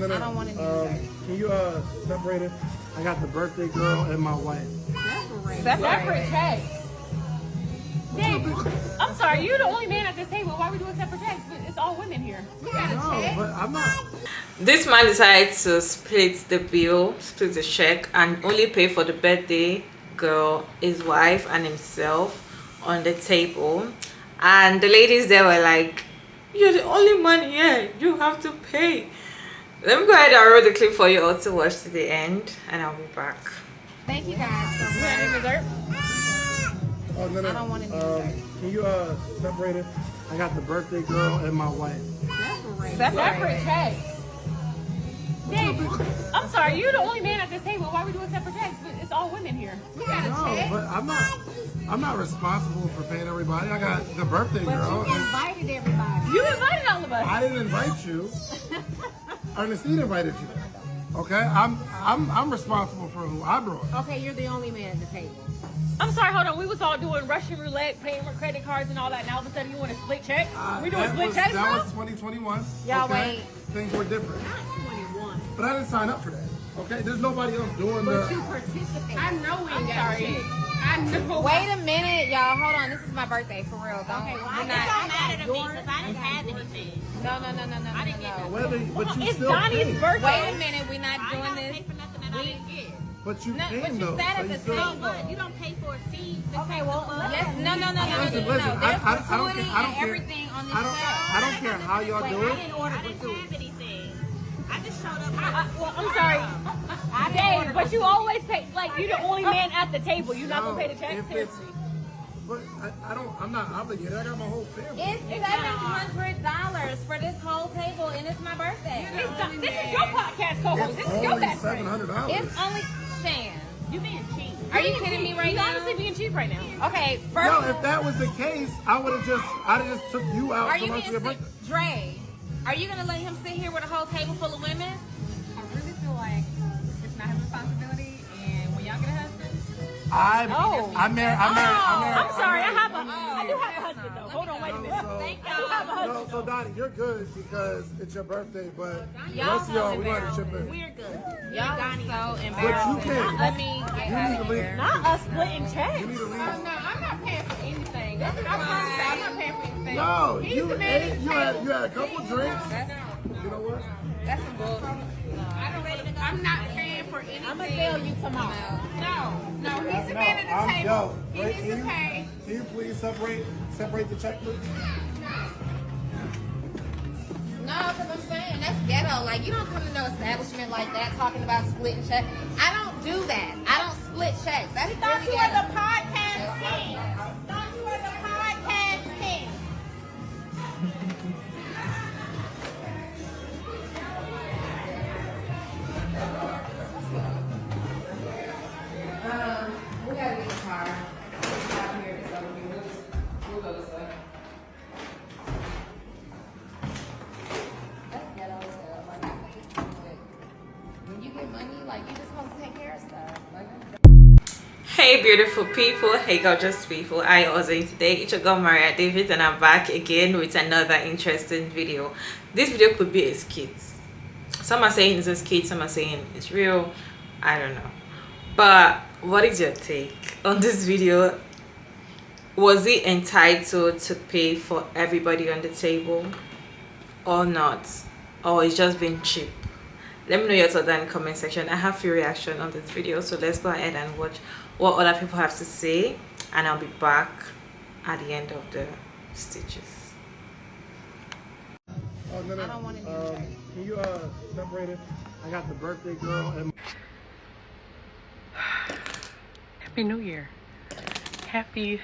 I don't want to do that. Can you separate it? I got the birthday girl and my wife. Separate checks. Dang, I'm sorry, you're the only man at this table. Why are we doing separate checks? It's all women here. No, but I'm not. This man decided to split the bill, split the check, and only pay for the birthday girl, his wife, and himself on the table. And the ladies there were like, "You're the only man here. You have to pay." Let me go ahead and roll the clip for you all to watch to the end, and I'll be back. Thank you guys so You want much. any dessert? Oh, no. I don't want to do that. Can you separate it? I got the birthday girl and my wife. Separate checks. Dang, I'm sorry, you're the only man at this table. Why are we doing separate checks? It's all women here. No, but I'm not responsible for paying everybody. I got the birthday girl. You invited everybody. You invited all of us. I didn't invite you. Ernestine invited you. Okay, I'm responsible for who I brought. Okay, you're the only man at the table. I'm sorry, hold on. We was all doing Russian roulette, paying with credit cards and all that. Now all of a sudden you want to split checks? We doing split checks That now? was 2021. Y'all okay? wait. Things were different. Not 21. But I didn't sign up for that. Okay, there's nobody else doing But you the. participate. I know we ain't got shit. I know. Wait a minute, y'all. Hold on. This is my birthday, for real. Don't, Okay, well, you're it don't matter to me yours. because I didn't have anything. No. I didn't get no. Whether, but you It's still Donnie's paid. birthday. Wait a minute. We're not I doing don't this. pay for nothing that I didn't get. But you No, came but you though. sat so at you the still- table. But you don't pay for a seat. Okay, well, let's, no. Listen, There's I don't gratuity care- I don't and care. everything on this I don't care how y'all Wait, do I it. didn't order I didn't gratuity. have anything. I just showed up. Well, I'm sorry. I didn't Dang, order but you always pay, like, you're the only man at the table. You're not going to pay the check? If it's, Seriously. but I'm not obligated. I got my whole family. It's $700 for this whole table, and it's my birthday. This is your podcast co-host. This is your Only best friend. $700. It's only Shan. You being cheap. Are you kidding me right He's now? honestly being cheap right now. Okay, first No, of if all, that was the case, I'd have just took you out are so you much being your sick? birthday. Dre, are you gonna let him sit here with a whole table full of women? I really feel like it's not his responsibility, and when y'all get a husband, I'm married. I'm sorry. I do have a husband, though. Hold on, wait a minute. Thank I do have a husband. No, so Donnie, you're good because it's your birthday, but the Y'all rest of y'all, so we gotta chip in. We're good. Y'all are so But you embarrassing. can't. Let me get You out need of to leave. here. Not us splitting checks. You need to leave. I'm not paying for anything. I'm not paying for anything. No, you ate. You had a couple drinks. You know what? That's some bull. I'm not paying for anything. I'm going to tell you tomorrow. No. He's the man at the table. He needs to pay. Can you please separate the check, please? No, because I'm saying that's ghetto. Like, you don't come to no establishment like that talking about splitting checks. I don't do that. I don't split checks. That's Thought really you were the ghetto. podcast king. Thought you were the podcast king. We gotta get in the car. Stop here. It's over here. We'll go this way. That's ghetto as hell. Like, I think it's good. When you get money, like, you just want to take care of stuff. Like, Hey beautiful people, hey gorgeous people, I was doing today. It's your girl Maria David, and I'm back again with another interesting video. This video could be a skit. Some are saying it's a skit, some are saying it's real. I don't know. But what is your take on this video? Was he entitled to pay for everybody on the table or not? Or it's just being cheap? Let me know your thoughts in the comment section. I have few reactions on this video, so let's go ahead and watch what other people have to say, and I'll be back at the end of the stitches. Oh, no. I don't want to do that. Can you separate it? I got the birthday girl and. Happy New Year. Happy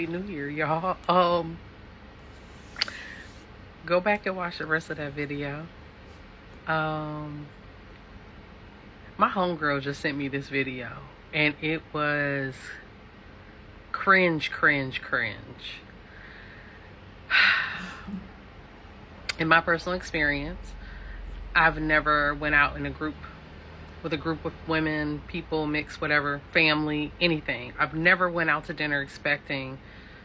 New Year, y'all. Go back and watch the rest of that video. My homegirl just sent me this video, and it was cringe. In my personal experience, I've never went out in a group with a group of women, people, mixed, whatever, family, anything. I've never went out to dinner expecting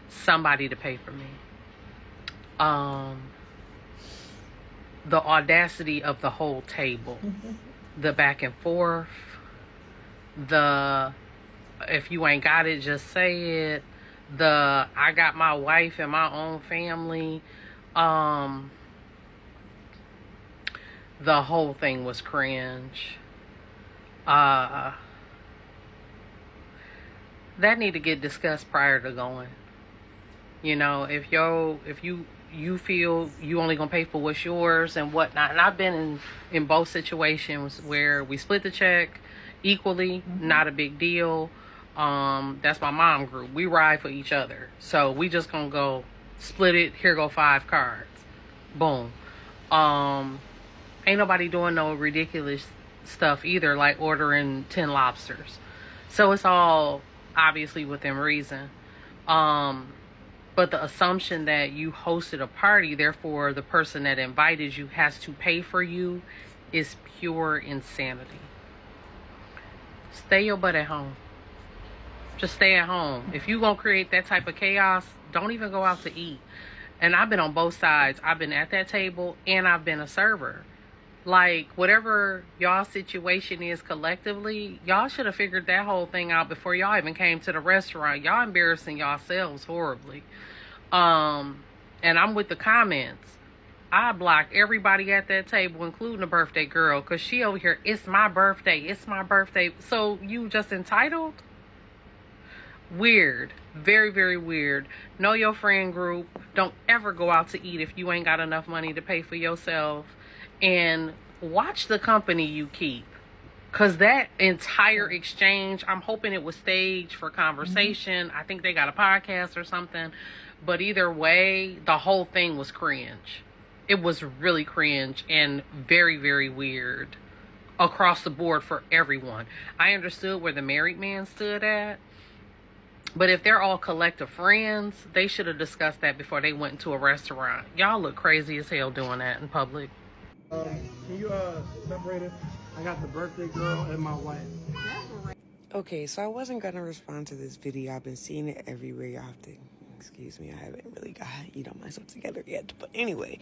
somebody to pay for me. the audacity of the whole table, the back and forth, the if you ain't got it, just say it, the I got my wife and my own family, the whole thing was cringe. That need to get discussed prior to going. You know, if you feel you only gonna pay for what's yours and whatnot, and I've been in both situations where we split the check equally, not a big deal. That's my mom group. We ride for each other, so we just gonna go split it. Here go 5 cards, boom. Ain't nobody doing no ridiculous stuff either, like ordering 10 lobsters. So it's all obviously within reason. But the assumption that you hosted a party, therefore the person that invited you has to pay for you, is pure insanity. Stay your butt at home. Just stay at home. If you gonna create that type of chaos, don't even go out to eat. And I've been on both sides. I've been at that table and I've been a server. Like, whatever y'all situation is collectively, y'all should have figured that whole thing out before y'all even came to the restaurant. Y'all embarrassing yourselves horribly. And I'm with the comments. I block everybody at that table, including the birthday girl, because she over here, it's my birthday, it's my birthday. So you just entitled? Weird. Very, very weird. Know your friend group. Don't ever go out to eat if you ain't got enough money to pay for yourself. And watch the company you keep, because that entire exchange, I'm hoping it was staged for conversation. I think they got a podcast or something, but either way, the whole thing was cringe. It was really cringe and very, very weird across the board for everyone. I understood where the married man stood at, but if they're all collective friends, they should have discussed that before they went into a restaurant. Y'all look crazy as hell doing that in public. Can you separate it? I got the birthday girl and my wife. Okay, so I wasn't gonna respond to this video. I've been seeing it everywhere. You have to excuse me. I haven't really got myself together yet. But anyway,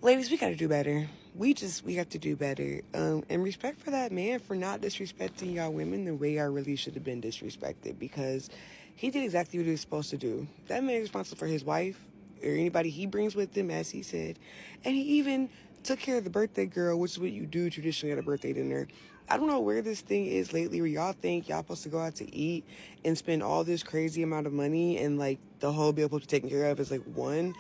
ladies, we gotta do better. We have to do better. And respect for that man for not disrespecting y'all women the way I really should have been disrespected, because he did exactly what he was supposed to do. That man is responsible for his wife or anybody he brings with him, as he said. And he even took care of the birthday girl, which is what you do traditionally at a birthday dinner. I don't know where this thing is lately where y'all think y'all supposed to go out to eat and spend all this crazy amount of money and like the whole bill supposed to be taken care of is like one.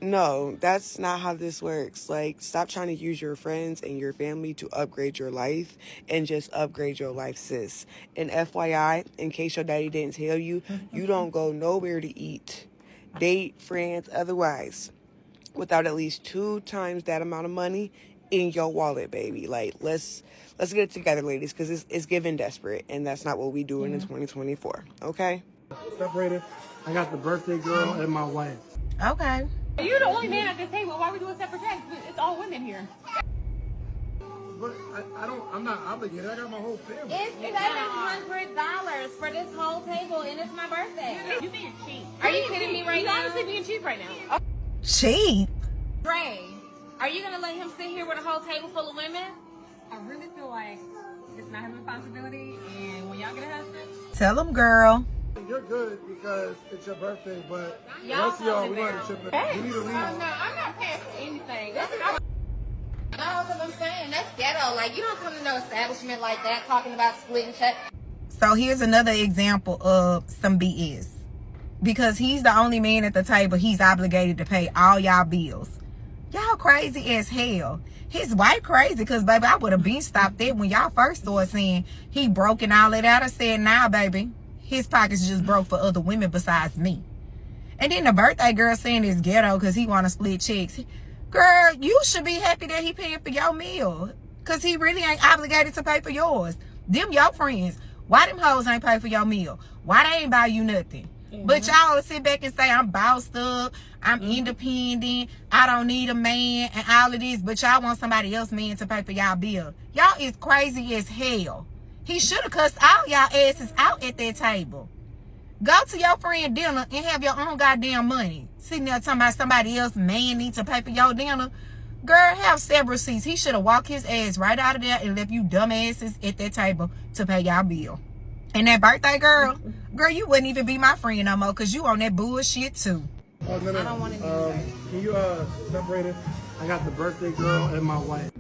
No, that's not how this works. Like, stop trying to use your friends and your family to upgrade your life and just upgrade your life, sis. And FYI, in case your daddy didn't tell you, you don't go nowhere to eat, date, friends, otherwise, without at least 2 times that amount of money in your wallet, baby. Like, let's get it together, ladies, because it's giving desperate, and that's not what we doing in 2024, okay? Separated. I got the birthday girl and my wife. Okay. You're the only man at this table. Why are we doing separate checks? It's all women here. But I'm not obligated. I got my whole family. It's $700 for this whole table, and it's my birthday. You being cheap. Are you kidding me right You're now? honestly being cheap right now. Cheap. Ray, are you gonna let him sit here with a whole table full of women? I really feel like it's not his responsibility, and when y'all get a husband, Tell him, girl. You're good because it's your birthday, but the Y'all rest of y'all, hold we it want to down. chip in. We need to leave. No, I'm not paying for anything. No, because I'm saying that's ghetto. Like, you don't come to no establishment like that talking about splitting checks. So here's another example of some BS. Because he's the only man at the table, he's obligated to pay all y'all bills. Y'all crazy as hell. His wife crazy because, baby, I would have been stopped there when y'all first started saying he broke and all that out. I said, nah, baby. His pockets just broke for other women besides me. And then the birthday girl saying it's ghetto because he want to split checks. Girl, you should be happy that he paying for your meal, because he really ain't obligated to pay for yours. Them your friends. Why them hoes ain't pay for your meal? Why they ain't buy you nothing? But y'all sit back and say, I'm bossed up, I'm independent, I don't need a man, and all of this, but y'all want somebody else man to pay for y'all bill. Y'all is crazy as hell. He should have cussed all y'all asses out at that table. Go to your friend dinner and have your own goddamn money. Sitting there talking about somebody else man needs to pay for your dinner. Girl, have several seats. He should have walked his ass right out of there and left you dumbasses at that table to pay y'all bill. And that birthday girl, you wouldn't even be my friend no more because you on that bullshit too. Oh, no. I don't want to do that. Can you separate it? I got the birthday girl and my wife.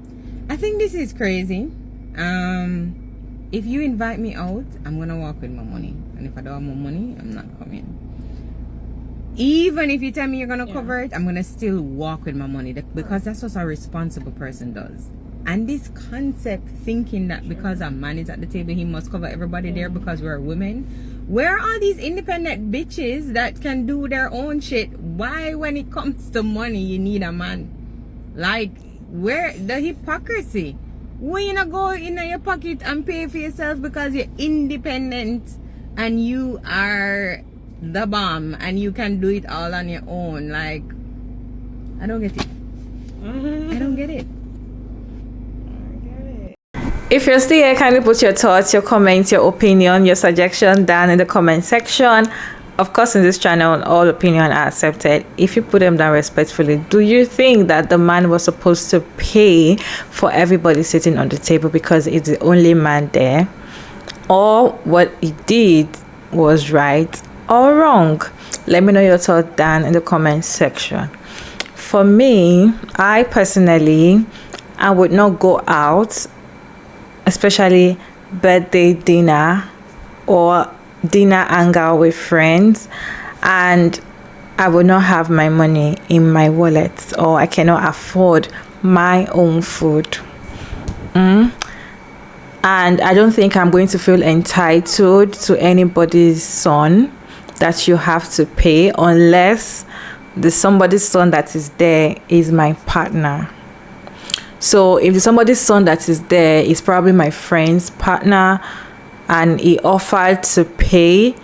I think this is crazy. If you invite me out, I'm gonna walk with my money, and if I don't have my money, I'm not coming. Even if you tell me you're gonna cover it, I'm gonna still walk with my money because that's what a responsible person does. And this concept thinking that because a man is at the table, he must cover everybody there because we're women. Where are these independent bitches that can do their own shit? Why, when it comes to money, you need a man? Like, where the hypocrisy? When you not go in your pocket and pay for yourself because you're independent and you are the bomb and you can do it all on your own. Like, I don't get it. I don't get it. If you're still here, kindly put your thoughts, your comments, your opinion, your suggestion down in the comment section. Of course, in this channel, all opinions are accepted. If you put them down respectfully, do you think that the man was supposed to pay for everybody sitting on the table because he's the only man there? Or what he did was right or wrong? Let me know your thoughts down in the comment section. For me, I personally, I would not go out, especially birthday dinner or dinner hangout with friends, and I would not have my money in my wallet, or I cannot afford my own food. And I don't think I'm going to feel entitled to anybody's son that you have to pay, unless the somebody's son that is there is my partner. So if somebody's son that is there is probably my friend's partner and he offered to pay,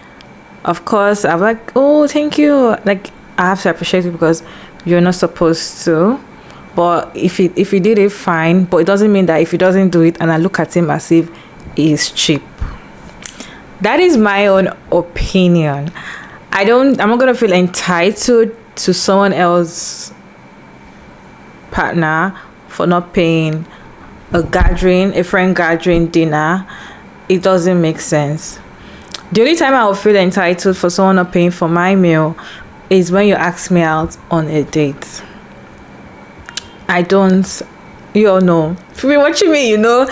of course I'm like, oh, thank you. Like, I have to appreciate it because you're not supposed to. But if he did it, fine. But it doesn't mean that if he doesn't do it and I look at him as if he's cheap. That is my own opinion. I'm not gonna feel entitled to someone else's partner for not paying a friend gathering dinner. It doesn't make sense. The only time I will feel entitled for someone not paying for my meal is when you ask me out on a date. You all know. If you've been watching me, you know,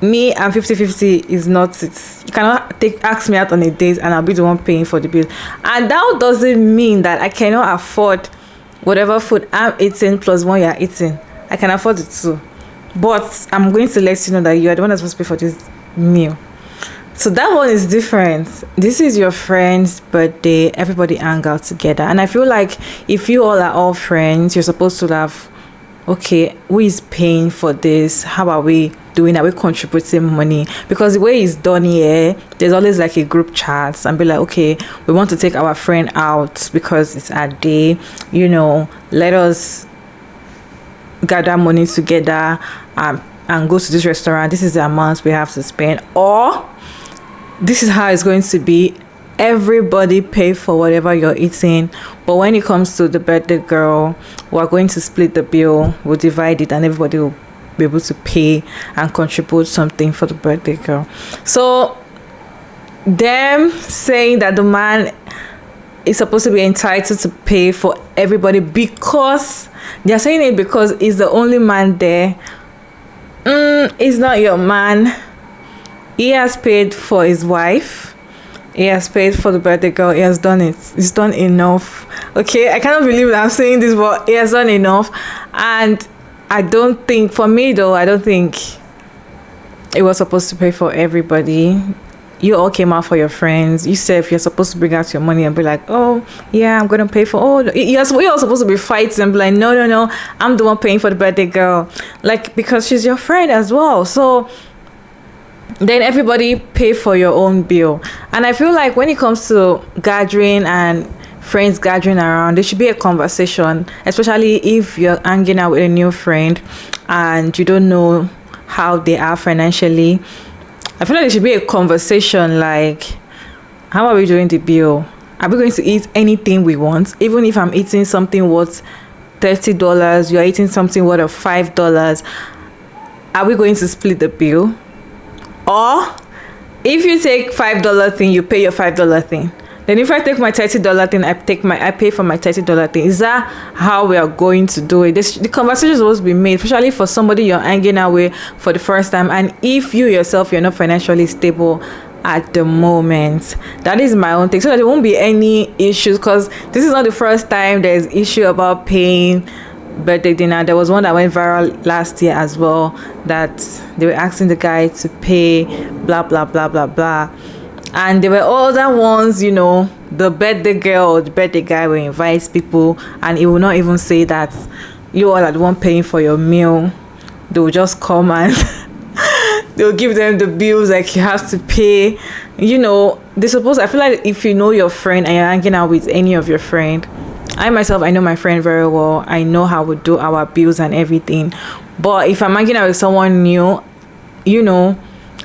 me and 50-50 is not it. You cannot ask me out on a date and I'll be the one paying for the bill. And that doesn't mean that I cannot afford whatever food I'm eating plus one you're eating. I can afford it too. But I'm going to let you know that you are the one that's supposed to pay for this meal. So that one is different. This is your friend's birthday. Everybody hang out together. And I feel like if you all are all friends, you're supposed to have, okay, who is paying for this? How are we doing? Are we contributing money? Because the way it's done here, there's always like a group chat and be like, okay, we want to take our friend out because it's our day. You know, let us gather money together and go to this restaurant. This is the amount we have to spend. Or this is how it's going to be. Everybody pay for whatever you're eating, but when it comes to the birthday girl, we're going to split the bill. We'll divide it and everybody will be able to pay and contribute something for the birthday girl. So them saying that the man is supposed to be entitled to pay for everybody because they're saying it because he's the only man there. He's not your man. He has paid for his wife. He has paid for the birthday girl. He has done it. He's done enough. Okay, I cannot believe that I'm saying this, but he has done enough. And I don't think, for me though, I don't think it was supposed to pay for everybody. You all came out for your friends. You said if you're supposed to bring out your money and be like, oh yeah, I'm gonna pay for you're all supposed to be fighting and be like, no, I'm the one paying for the birthday girl, like, because she's your friend as well. So then everybody pay for your own bill. And I feel like when it comes to gathering and friends gathering around, there should be a conversation, especially if you're hanging out with a new friend and you don't know how they are financially. I feel like there should be a conversation like, how are we doing the bill? Are we going to eat anything we want? Even if I'm eating something worth $30, you're eating something worth of $5, are we going to split the bill? Or if you take $5 thing, you pay your $5 thing. Then if I take my $30 thing, I pay for my $30 thing. Is that how we are going to do it? The conversation is supposed to be made, especially for somebody you're hanging out with for the first time. And if you yourself, you're not financially stable at the moment. That is my own thing, so that there won't be any issues, because this is not the first time there's issue about paying birthday dinner. There was one that went viral last year as well, that they were asking the guy to pay blah blah blah blah blah, and there were other ones, you know, the birthday girl or the birthday guy will invite people and he will not even say that you all are the one paying for your meal. They will just come and they'll give them the bills, like you have to pay. You know, I feel like if you know your friend and you're hanging out with any of your friend, I myself, I know my friend very well. I know how we do our bills and everything. But if I'm hanging out with someone new, you know,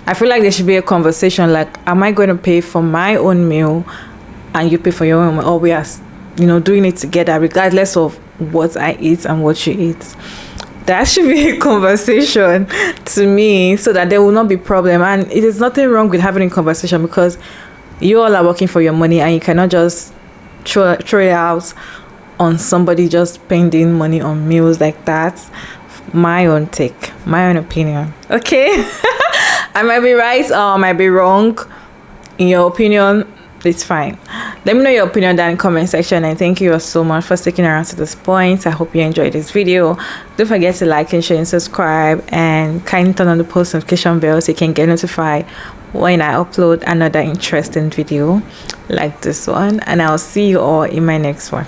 I feel like there should be a conversation like, am I going to pay for my own meal and you pay for your own, or we are, you know, doing it together regardless of what I eat and what you eat? That should be a conversation to me, so that there will not be problem. And it is nothing wrong with having a conversation, because you all are working for your money and you cannot just throw it out on somebody just spending money on meals like that. My own take, my own opinion. Okay. I might be right or I might be wrong. In your opinion, it's fine. Let me know your opinion down in the comment section, and thank you all so much for sticking around to this point. I hope you enjoyed this video. Don't forget to like and share and subscribe, and kindly turn on the post notification bell so you can get notified when I upload another interesting video like this one. And I'll see you all in my next one.